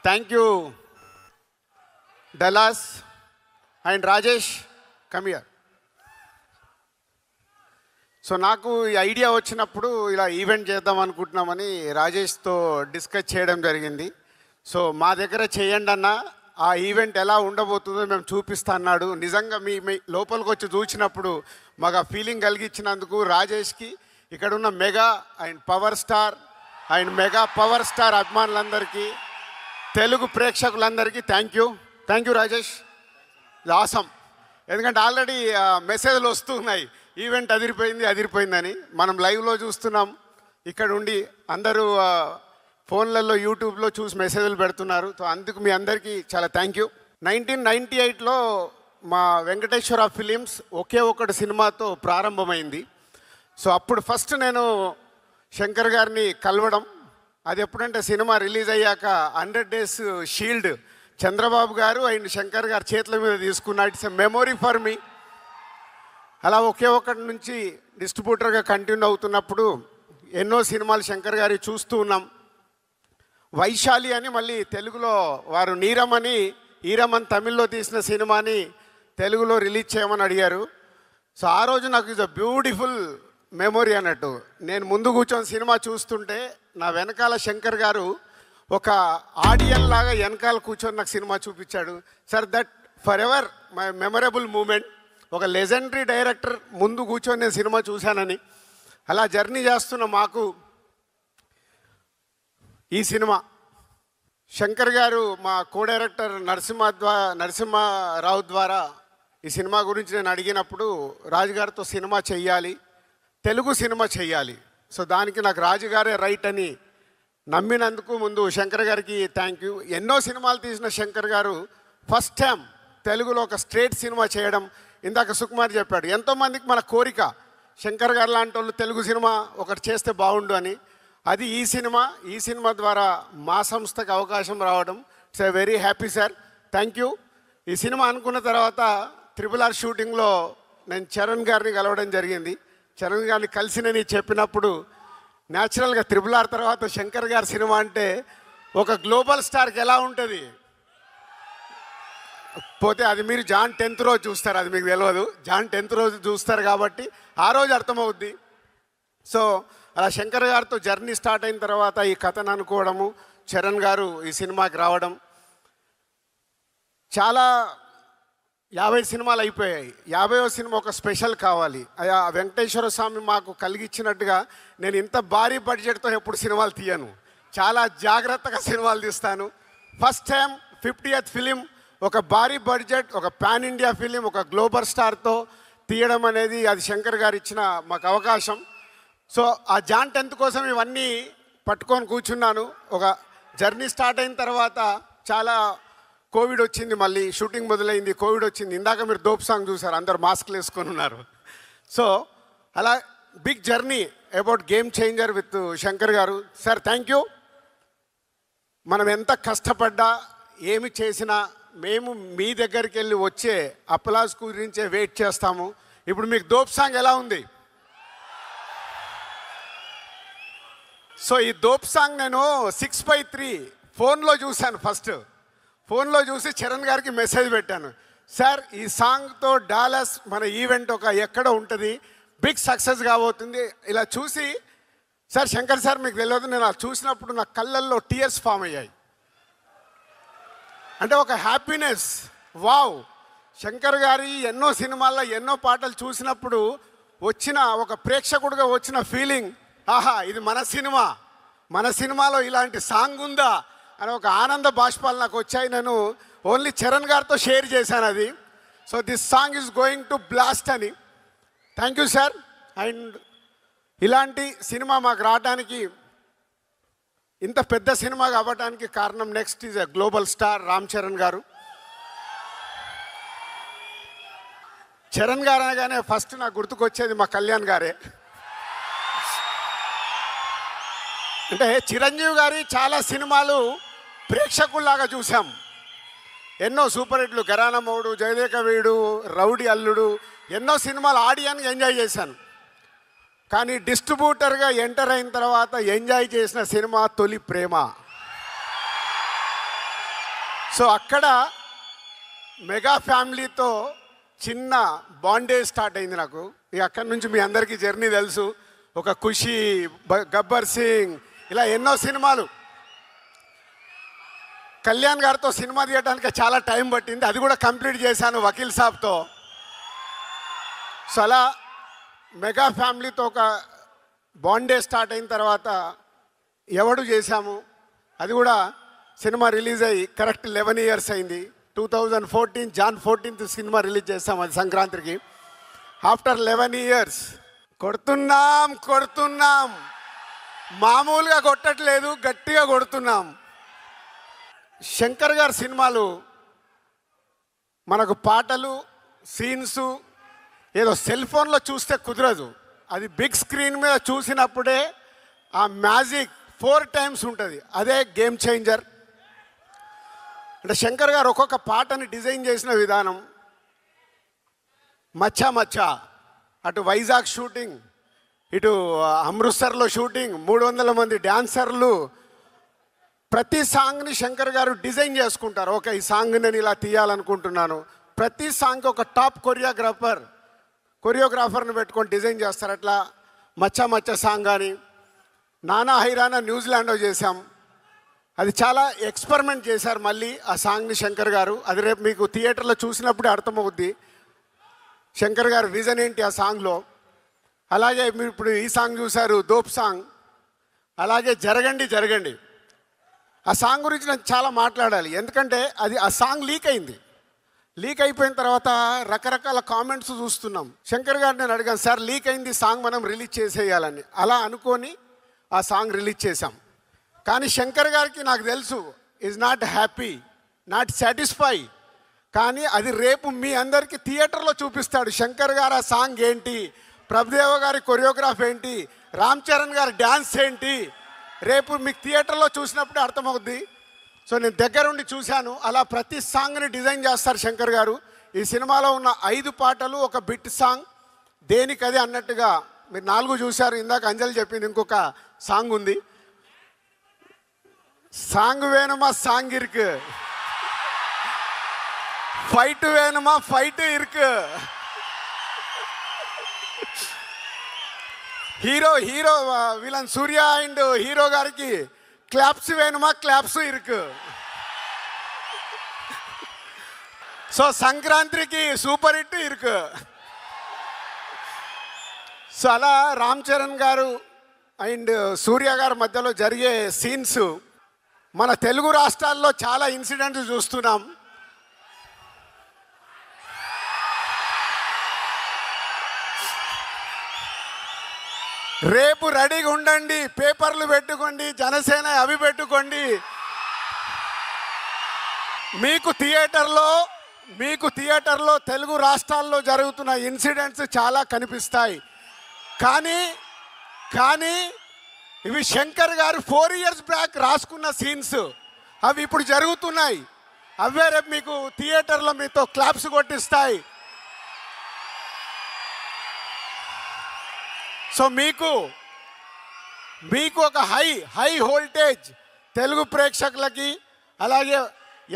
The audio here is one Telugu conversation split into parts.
Thank you Dallas and Rajesh come here. So నాకు ఈ ఐడియా వచ్చినప్పుడు ఇలా ఈవెంట్ చేద్దాం అనుకుంటున్నామని రాజేష్తో డిస్కస్ చేయడం జరిగింది. సో మా దగ్గర చేయండి అన్న, ఆ ఈవెంట్ ఎలా ఉండబోతుందో మేము చూపిస్తా అన్నాడు. నిజంగా మీ లోపలికి వచ్చి చూసినప్పుడు మాకు ఆ ఫీలింగ్ కలిగించినందుకు రాజేష్కి, ఇక్కడ ఉన్న mega and power star and mega power star అభిమానులందరికీ, తెలుగు ప్రేక్షకులందరికీ థ్యాంక్ యూ రాజేష్. ఆసం. ఎందుకంటే ఆల్రెడీ మెసేజ్లు వస్తున్నాయి, ఈవెంట్ అదిరిపోయిందని. మనం లైవ్లో చూస్తున్నాం, ఇక్కడ ఉండి అందరూ ఫోన్లలో యూట్యూబ్లో చూసి మెసేజ్లు పెడుతున్నారు. సో అందుకు మీ అందరికీ చాలా థ్యాంక్ యూ. 1998లో మా వెంకటేశ్వర ఫిలిమ్స్ ఒకే ఒకటి సినిమాతో ప్రారంభమైంది. సో అప్పుడు ఫస్ట్ నేను శంకర్ గారిని కలవడం, అది ఎప్పుడంటే సినిమా రిలీజ్ అయ్యాక 100 Days షీల్డ్ చంద్రబాబు గారు అండ్ శంకర్ గారు చేతుల మీద తీసుకున్నా. It's a memory for me. అలా ఒకే ఒకటి నుంచి డిస్ట్రిబ్యూటర్గా కంటిన్యూ అవుతున్నప్పుడు ఎన్నో సినిమాలు శంకర్ గారి చూస్తూ ఉన్నాం. వైశాలి అని మళ్ళీ తెలుగులో వారు నీరమని ఈరమన్ తమిళ్లో తీసిన సినిమాని తెలుగులో రిలీజ్ చేయమని అడిగారు. సో ఆ రోజు నాకు ఇస్ అ బ్యూటిఫుల్ మెమొరీ అన్నట్టు. నేను ముందు కూర్చొని సినిమా చూస్తుంటే నా వెనకాల శంకర్ గారు ఒక ఆడియన్ లాగా వెనకాల కూర్చొని నాకు సినిమా చూపించాడు. Sir that for ever my memorable moment. ఒక లెజెండరీ డైరెక్టర్ ముందు కూర్చొని నేను సినిమా చూశానని. అలా జర్నీ చేస్తున్న మాకు ఈ సినిమా శంకర్ గారు మా కో డైరెక్టర్ నరసింహారావు ద్వారా ఈ సినిమా గురించి నేను అడిగినప్పుడు రాజుగారితో సినిమా చెయ్యాలి, తెలుగు సినిమా చెయ్యాలి. సో దానికి నాకు రాజుగారే రైట్ అని నమ్మినందుకు ముందు శంకర్ గారికి థ్యాంక్ యూ. ఎన్నో సినిమాలు తీసిన శంకర్ గారు ఫస్ట్ టైం తెలుగులో ఒక స్ట్రేట్ సినిమా చేయడం. ఇందాక సుకుమార్ చెప్పాడు, ఎంతోమందికి మన కోరిక శంకర్ గారు లాంటి వాళ్ళు తెలుగు సినిమా ఒకటి చేస్తే బాగుండు అని. అది ఈ సినిమా ద్వారా మా సంస్థకు అవకాశం రావడం. It's a very happy sir, thank you. ఈ సినిమా అనుకున్న తర్వాత RRR షూటింగ్లో నేను చరణ్ గారిని కలవడం జరిగింది. చరణ్ గారిని కలిసినని చెప్పినప్పుడు న్యాచురల్గా RRR తర్వాత శంకర్ గారి సినిమా అంటే ఒక గ్లోబల్ స్టార్కి ఎలా ఉంటుంది పోతే అది మీరు జాన్ 10th రోజు చూస్తారు, అది మీకు తెలియదు. జాన్ 10th రోజు చూస్తారు కాబట్టి ఆ రోజు అర్థమవుద్ది. సో అలా శంకర్ గారితో జర్నీ స్టార్ట్ అయిన తర్వాత ఈ కథను అనుకోవడము, చరణ్ గారు ఈ సినిమాకి రావడం, చాలా 50 సినిమాలు అయిపోయాయి. 50వ సినిమా ఒక స్పెషల్ కావాలి. ఆ వెంకటేశ్వర స్వామి మాకు కలిగించినట్టుగా నేను ఇంత భారీ బడ్జెట్తో ఎప్పుడు సినిమాలు తీయను, చాలా జాగ్రత్తగా సినిమాలు తీస్తాను. ఫస్ట్ టైం 50th ఫిలిం ఒక భారీ బడ్జెట్, ఒక పాన్ ఇండియా ఫిలిం, ఒక గ్లోబల్ స్టార్తో తీయడం అనేది అది శంకర్ గారు ఇచ్చిన మాకు అవకాశం. సో ఆ జాన్ 10th కోసం ఇవన్నీ పట్టుకొని కూర్చున్నాను. ఒక జర్నీ స్టార్ట్ అయిన తర్వాత చాలా కోవిడ్ వచ్చింది, మళ్ళీ షూటింగ్ మొదలైంది, కోవిడ్ వచ్చింది. ఇందాక మీరు దోప్ సాంగ్ చూసారు, అందరు మాస్క్లు వేసుకొని ఉన్నారు. సో అలా big journey about game changer with Shankar గారు. Sir thank you. మనం ఎంత కష్టపడ్డా ఏమి చేసినా మేము మీ దగ్గరికి వెళ్ళి వచ్చే అప్లాస్ గురించే వెయిట్ చేస్తాము. ఇప్పుడు మీకు దోప్ సాంగ్ ఎలా ఉంది? సో ఈ దోప్ సాంగ్ నేను 6/3 ఫోన్లో చూశాను. ఫస్ట్ ఫోన్లో చూసి చరణ్ గారికి మెసేజ్ పెట్టాను, సార్ ఈ సాంగ్తో డాలస్ మన ఈవెంట్ ఒక ఎక్కడ ఉంటుంది, బిగ్ సక్సెస్ కాబోతుంది. ఇలా చూసి సార్ శంకర్ సార్ మీకు తెలియదు, నేను అది చూసినప్పుడు నా కళ్ళల్లో టీయర్స్ ఫామ్ అయ్యాయి. అంటే ఒక హ్యాపీనెస్. వావ్, శంకర్ గారి ఎన్నో సినిమాల్లో ఎన్నో పాటలు చూసినప్పుడు వచ్చిన ఒక ప్రేక్షకుడిగా వచ్చిన ఫీలింగ్, ఆహా ఇది మన సినిమాలో ఇలాంటి సాంగ్ ఉందా అని ఒక ఆనంద బాష్పాలు నాకు వచ్చాయి. నేను ఓన్లీ చరణ్ గారితో షేర్ చేశాను అది. So this song is going to blast అని. Thank you sir. అండ్ ఇలాంటి సినిమా మాకు రావడానికి, ఇంత పెద్ద సినిమా అవ్వడానికి కారణం next is a global star Ram Charan గారు. చరణ్ గారు అనగానే ఫస్ట్ నాకు గుర్తుకొచ్చేది మా కళ్యాణ్ గారే. అంటే చిరంజీవి గారి చాలా సినిమాలు ప్రేక్షకుల్లాగా చూసాం. ఎన్నో సూపర్ హిట్లు, ఘరానా మౌడు, జయదేక వీడు, రౌడీ అల్లుడు, ఎన్నో సినిమాలు ఆడియన్గా ఎంజాయ్ చేశాను. కానీ డిస్ట్రిబ్యూటర్గా ఎంటర్ అయిన తర్వాత ఎంజాయ్ చేసిన సినిమా తొలి ప్రేమ. సో అక్కడ మెగా ఫ్యామిలీతో చిన్న బాండేజ్ స్టార్ట్ అయింది నాకు. ఇక అక్కడి నుంచి మీ అందరికీ జర్నీ తెలుసు. ఒక ఖుషి, గబ్బర్ సింగ్, ఇలా ఎన్నో సినిమాలు. కళ్యాణ్ గారితో సినిమా తీయడానికి చాలా టైం పట్టింది, అది కూడా కంప్లీట్ చేశాను వకీల్ సాబ్తో. సో అలా మెగా ఫ్యామిలీతో ఒక బాండేజ్ స్టార్ట్ అయిన తర్వాత ఎవడు చేశాము, అది కూడా సినిమా రిలీజ్ అయ్యి కరెక్ట్ 11 years అయింది. 2014 Jan 14th సినిమా రిలీజ్ చేస్తాం, అది సంక్రాంతికి. ఆఫ్టర్ 11 years కొడుతున్నాం, మామూలుగా కొట్టట్లేదు, గట్టిగా కొడుతున్నాం. శంకర్ గారి సినిమాలు మనకు పాటలు, సీన్స్ ఏదో సెల్ ఫోన్లో చూస్తే కుదరదు. అది బిగ్ స్క్రీన్ మీద చూసినప్పుడే ఆ మ్యాజిక్ 4 times ఉంటుంది. అదే గేమ్ చేంజర్. అంటే శంకర్ గారు ఒక్కొక్క పాటని డిజైన్ చేసిన విధానం, మచ్చా మచ్చా, అటు వైజాగ్ షూటింగ్, ఇటు అమృత్సర్లో షూటింగ్, 300 మంది డ్యాన్సర్లు, ప్రతి సాంగ్ని శంకర్ గారు డిజైన్ చేసుకుంటారు. ఓకే, ఈ సాంగ్ నేను ఇలా తీయాలనుకుంటున్నాను. ప్రతి సాంగ్కి ఒక టాప్ కొరియోగ్రాఫర్ని పెట్టుకొని డిజైన్ చేస్తారు. అట్లా మచ్చా మచ్చా సాంగ్ కానీ, నానా హైరానా న్యూజిలాండ్లో చేశాం. అది చాలా ఎక్స్పెరిమెంట్ చేశారు మళ్ళీ ఆ సాంగ్ని శంకర్ గారు. అది రేపు మీకు థియేటర్లో చూసినప్పుడే అర్థమవుద్ది శంకర్ గారు విజన్ ఏంటి ఆ సాంగ్లో. అలాగే మీరు ఇప్పుడు ఈ సాంగ్ చూశారు, దోప్ సాంగ్. అలాగే జరగండి. ఆ సాంగ్ గురించి నేను చాలా మాట్లాడాలి, ఎందుకంటే అది ఆ సాంగ్ లీక్ అయింది. లీక్ అయిపోయిన తర్వాత రకరకాల కామెంట్స్ చూస్తున్నాం. శంకర్ గారు నేను అడిగాను, సార్ లీక్ అయింది సాంగ్, మనం రిలీజ్ చేసేయాలని. అలా అనుకొని ఆ సాంగ్ రిలీజ్ చేశాం. కానీ శంకర్ గారికి నాకు తెలుసు is not happy, not satisfy. కానీ అది రేపు మీ అందరికీ థియేటర్లో చూపిస్తాడు. శంకర్ గారు ఆ సాంగ్ ఏంటి, ప్రభుదేవ గారి కొరియోగ్రాఫ్ ఏంటి, రామ్ చరణ్ గారి డ్యాన్స్ ఏంటి, రేపు మీకు థియేటర్లో చూసినప్పుడే అర్థమవుద్ది. సో నేను దగ్గరుండి చూశాను. అలా ప్రతి సాంగ్ని డిజైన్ చేస్తారు శంకర్ గారు. ఈ సినిమాలో ఉన్న 5 పాటలు ఒక బిట్ సాంగ్, దేనికది అన్నట్టుగా. మీరు 4 చూశారు, ఇందాక అంజలి చెప్పింది ఇంకొక సాంగ్ ఉంది. సాంగ్ వేணுమా సాంగ్ ఇరుకు, ఫైట్ వేணுమా ఫైట్ ఇరుకు, hero villain Surya and hero గారికి క్లాప్స్ వేணுమా క్లాప్స్ ఇరుకు. సో సంక్రాంతికి సూపర్ హిట్ ఇరుకు. సో అలా రామ్ చరణ్ గారు అండ్ సూర్య గారి మధ్యలో జరిగే సీన్స్ మన తెలుగు రాష్ట్రాల్లో చాలా ఇన్సిడెంట్స్ చూస్తున్నాం. రేపు రెడీగా ఉండండి, పేపర్లు పెట్టుకోండి, జనసేన అవి పెట్టుకోండి. మీకు థియేటర్లో తెలుగు రాష్ట్రాల్లో జరుగుతున్న ఇన్సిడెంట్స్ చాలా కనిపిస్తాయి. కానీ ఇవి శంకర్ గారు 4 years బ్యాక్ రాసుకున్న సీన్స్, అవి ఇప్పుడు జరుగుతున్నాయి. అవే రేపు మీకు థియేటర్లో మీతో క్లాప్స్ కొట్టిస్తాయి. సో మీకు ఒక హై వోల్టేజ్ తెలుగు ప్రేక్షకులకి, అలాగే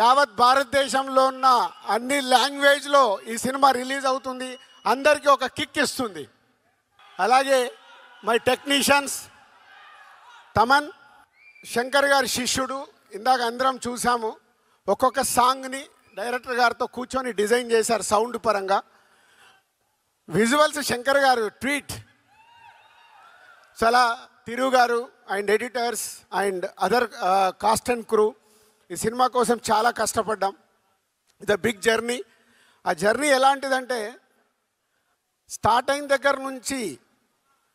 యావత్ భారతదేశంలో ఉన్న అన్ని లాంగ్వేజ్లో ఈ సినిమా రిలీజ్ అవుతుంది. అందరికీ ఒక కిక్ ఇస్తుంది. అలాగే మై టెక్నీషియన్స్ తమన్, శంకర్ గారి శిష్యుడు. ఇందాక అందరం చూసాము, ఒక్కొక్క సాంగ్ని డైరెక్టర్ గారితో కూర్చొని డిజైన్ చేశారు సౌండ్ పరంగా. విజువల్స్ శంకర్ గారు ట్వీట్. చాలా తిరు గారు and editors and other cost and crew ఈ సినిమా కోసం చాలా కష్టపడ్డాం. ఇది బిగ్ జర్నీ. ఆ జర్నీ ఎలాంటిదంటే స్టార్ట్ అయిన దగ్గర నుంచి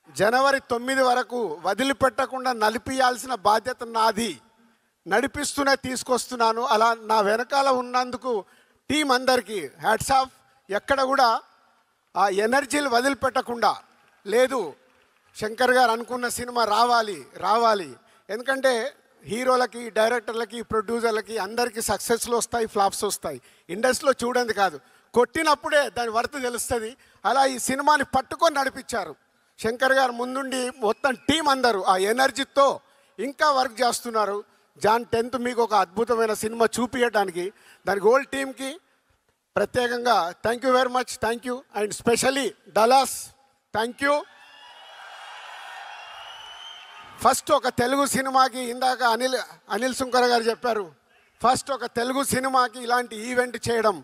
జనవరి 9 వరకు వదిలిపెట్టకుండా నడిపియాల్సిన బాధ్యత నాది. నడిపిస్తూనే తీసుకొస్తున్నాను. అలా నా వెనకాల ఉన్నందుకు టీం అందరికీ హ్యాట్స్ ఆఫ్. ఎక్కడ కూడా ఆ ఎనర్జీలు వదిలిపెట్టకుండా లేదు, శంకర్ గారు అనుకున్న సినిమా రావాలి. ఎందుకంటే హీరోలకి, డైరెక్టర్లకి, ప్రొడ్యూసర్లకి అందరికీ సక్సెస్లు వస్తాయి, ఫ్లాప్స్ వస్తాయి. ఇండస్ట్రీలో చూడండి కాదు, కొట్టినప్పుడే దాని వర్త్ తెలుస్తుంది. అలా ఈ సినిమాని పట్టుకొని నడిపించారు శంకర్ గారు ముందుండి. మొత్తం టీం అందరూ ఆ ఎనర్జీతో ఇంకా వర్క్ చేస్తున్నారు. జాన్ 10th మీకు ఒక అద్భుతమైన సినిమా చూపించడానికి దానికి హోల్ టీమ్కి ప్రత్యేకంగా thank you very much, thank you. And specially Dallas thank you. First ఒక తెలుగు సినిమాకి ఇందాక అనిల్ సుంకర గారు చెప్పారు, ఫస్ట్ ఒక తెలుగు సినిమాకి ఇలాంటి ఈవెంట్ చేయడం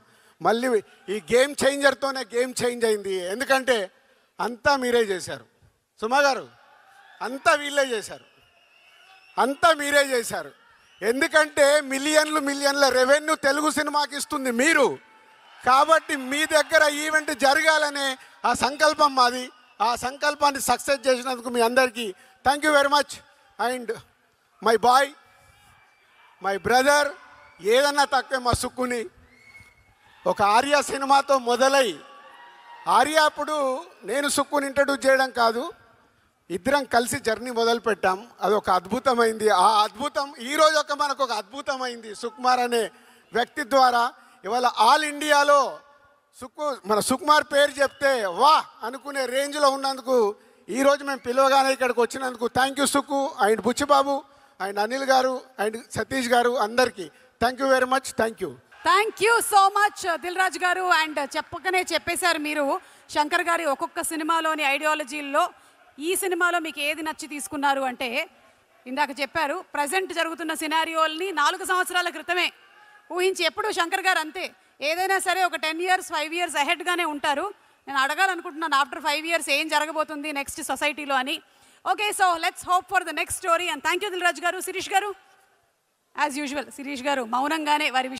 మళ్ళీ ఈ గేమ్ చేంజర్తోనే గేమ్ చేంజ్ అయింది. ఎందుకంటే అంతా మీరే చేశారు సుమా గారు, అంతా వీళ్ళే చేశారు, అంతా మీరే చేశారు. ఎందుకంటే మిలియన్ల రెవెన్యూ తెలుగు సినిమాకి ఇస్తుంది మీరు. కాబట్టి మీ దగ్గర ఈవెంట్ జరగాలనే ఆ సంకల్పం మాది. ఆ సంకల్పాన్ని సక్సెస్ చేసినందుకు మీ అందరికీ thank you very much. And my boy, my brother, ఏదన్నా తక్కువే మా సుక్కుని. ఒక ఆర్య సినిమాతో మొదలై ఆర్య అప్పుడు నేను సుక్కుని ఇంట్రడ్యూస్ చేయడం కాదు, ఇద్దరం కలిసి జర్నీ మొదలుపెట్టాం. అదొక అద్భుతమైంది. ఆ అద్భుతం ఈరోజు మనకు ఒక అద్భుతమైంది సుకుమార్ అనే వ్యక్తి ద్వారా. ఇవాళ ఆల్ ఇండియాలో మన సుకుమార్ పేరు చెప్తే వా అనుకునే రేంజ్లో ఉన్నందుకు ఈరోజు మేము పిలవగానే ఇక్కడికి వచ్చినందుకు thank you Sukku and Buchibabu and Anil గారు అండ్ సతీష్ గారు అందరికీ thank you very much, thank you. Thank you so much Dil Raju గారు. అండ్ చెప్పకనే చెప్పేశారు మీరు శంకర్ గారి ఒక్కొక్క సినిమాలోని ఐడియాలజీల్లో ఈ సినిమాలో మీకు ఏది నచ్చి తీసుకున్నారు అంటే ఇందాక చెప్పారు ప్రజెంట్ జరుగుతున్న సినారియోల్ని 4 సంవత్సరాల క్రితమే ఊహించి. ఎప్పుడు శంకర్ గారు అంతే, ఏదైనా సరే ఒక 10 years 5 years అహెడ్గానే ఉంటారు. నేను అడగాలనుకుంటున్నాను ఆఫ్టర్ 5 years ఏం జరగబోతుంది నెక్స్ట్ సొసైటీలో అని. Okay, so let's hope for the next story. And thank you Dil Raju గారు. శిరీష్ గారు యాజ్ యూజువల్, శిరీష్ గారు మౌనంగానే వారి